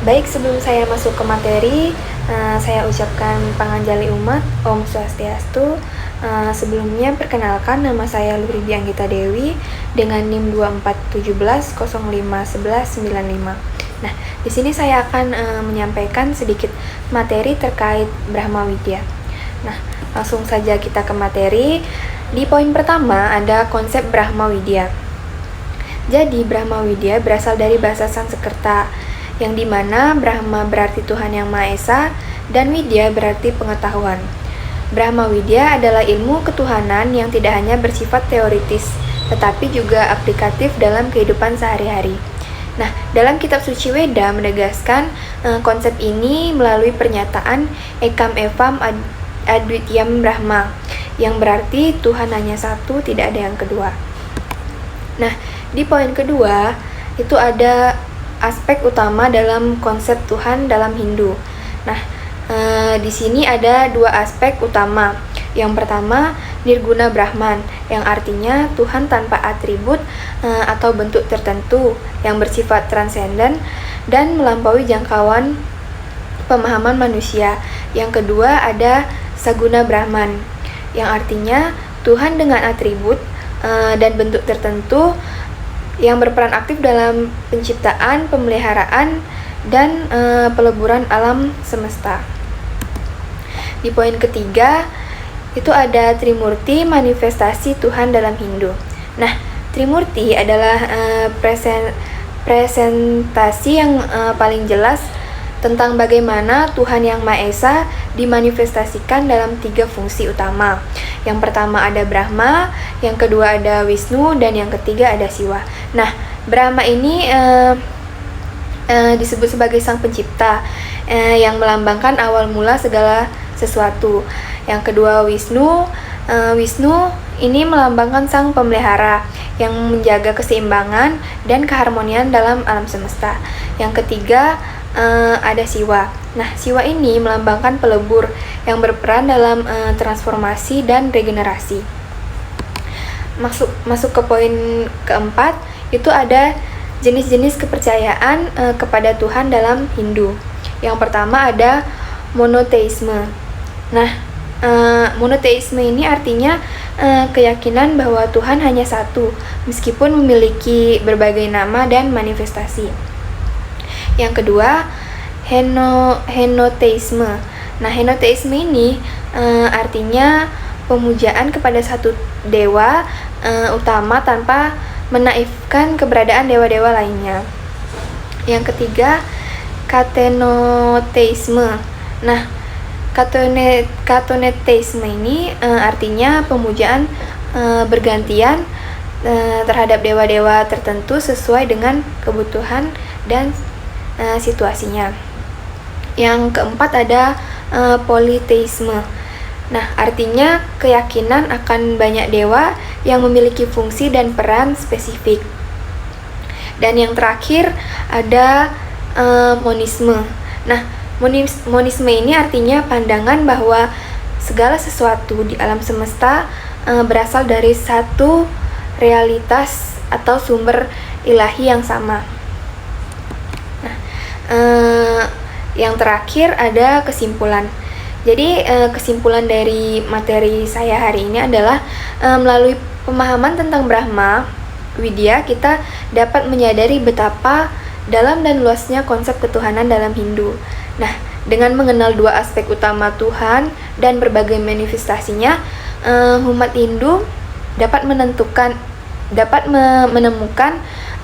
Baik, sebelum saya masuk ke materi, saya ucapkan panganjali umat, Om Swastiastu. Sebelumnya perkenalkan, nama saya Luridi Anggita Dewi dengan NIM 2417051195. Nah, di sini saya akan menyampaikan sedikit materi terkait Brahma Widya. Nah, langsung saja kita ke materi. Di poin pertama ada konsep Brahma Widya. Jadi, Brahma Widya berasal dari bahasa Sanskerta, yang dimana Brahma berarti Tuhan Yang Maha Esa dan Widya berarti pengetahuan. Brahma Widya adalah ilmu ketuhanan yang tidak hanya bersifat teoritis, tetapi juga aplikatif dalam kehidupan sehari-hari. Nah, dalam kitab suci Weda menegaskan konsep ini melalui pernyataan Ekam Evam Adwityam Brahma, yang berarti Tuhan hanya satu, tidak ada yang kedua. Nah, di poin kedua itu ada aspek utama dalam konsep Tuhan dalam Hindu. Nah, di sini ada dua aspek utama. Yang pertama, Nirguna Brahman, yang artinya Tuhan tanpa atribut atau bentuk tertentu, yang bersifat transenden dan melampaui jangkauan pemahaman manusia. Yang kedua ada Saguna Brahman, yang artinya Tuhan dengan atribut dan bentuk tertentu yang berperan aktif dalam penciptaan, pemeliharaan, dan peleburan alam semesta. Di poin ketiga, itu ada Trimurti, manifestasi Tuhan dalam Hindu. Nah, Trimurti adalah presentasi yang paling jelas tentang bagaimana Tuhan Yang Maha Esa dimanifestasikan dalam tiga fungsi utama. Yang pertama ada Brahma, yang kedua ada Wisnu, dan yang ketiga ada Siwa. Nah, Brahma ini disebut sebagai sang pencipta yang melambangkan awal mula segala sesuatu. Yang kedua Wisnu, Wisnu ini melambangkan sang pemelihara yang menjaga keseimbangan dan keharmonian dalam alam semesta. Yang ketiga ada Siwa. Nah, Siwa ini melambangkan pelebur yang berperan dalam transformasi dan regenerasi. Masuk ke poin keempat, itu ada jenis-jenis kepercayaan kepada Tuhan dalam Hindu. Yang pertama ada monoteisme. Nah, monoteisme ini artinya keyakinan bahwa Tuhan hanya satu, meskipun memiliki berbagai nama dan manifestasi. Yang kedua, henoteisme. Nah, henoteisme ini artinya pemujaan kepada satu dewa utama tanpa menaifkan keberadaan dewa-dewa lainnya. Yang ketiga, katenoteisme. Nah, katenoteisme ini artinya pemujaan bergantian terhadap dewa-dewa tertentu sesuai dengan kebutuhan dan situasinya. Yang keempat ada politeisme. Nah, artinya keyakinan akan banyak dewa yang memiliki fungsi dan peran spesifik. Dan yang terakhir ada monisme. Nah, monisme ini artinya pandangan bahwa segala sesuatu di alam semesta berasal dari satu realitas atau sumber ilahi yang sama. Yang terakhir ada kesimpulan. Jadi kesimpulan dari materi saya hari ini adalah melalui pemahaman tentang Brahma Widya kita dapat menyadari betapa dalam dan luasnya konsep ketuhanan dalam Hindu. Nah, dengan mengenal dua aspek utama Tuhan dan berbagai manifestasinya, umat Hindu dapat menemukan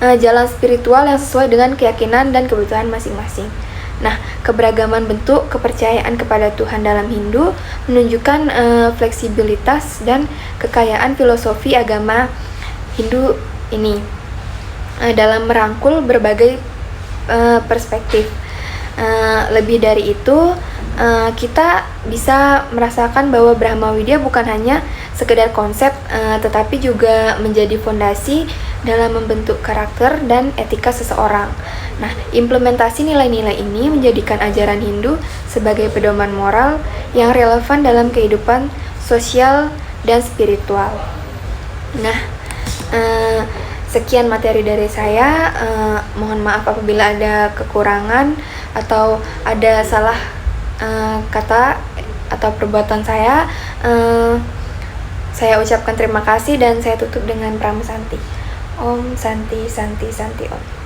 jalan spiritual yang sesuai dengan keyakinan dan kebutuhan masing-masing. Nah, keberagaman bentuk kepercayaan kepada Tuhan dalam Hindu menunjukkan fleksibilitas dan kekayaan filosofi agama Hindu ini dalam merangkul berbagai perspektif. Lebih dari itu, kita bisa merasakan bahwa Brahma Widya bukan hanya sekedar konsep, tetapi juga menjadi fondasi dalam membentuk karakter dan etika seseorang. Nah, implementasi nilai-nilai ini menjadikan ajaran Hindu sebagai pedoman moral yang relevan dalam kehidupan sosial dan spiritual. Nah, sekian materi dari saya. Mohon maaf apabila ada kekurangan. atau ada salah kata atau perbuatan saya ucapkan terima kasih dan saya tutup dengan Pramu Santi. Om Santi Santi Santi Om.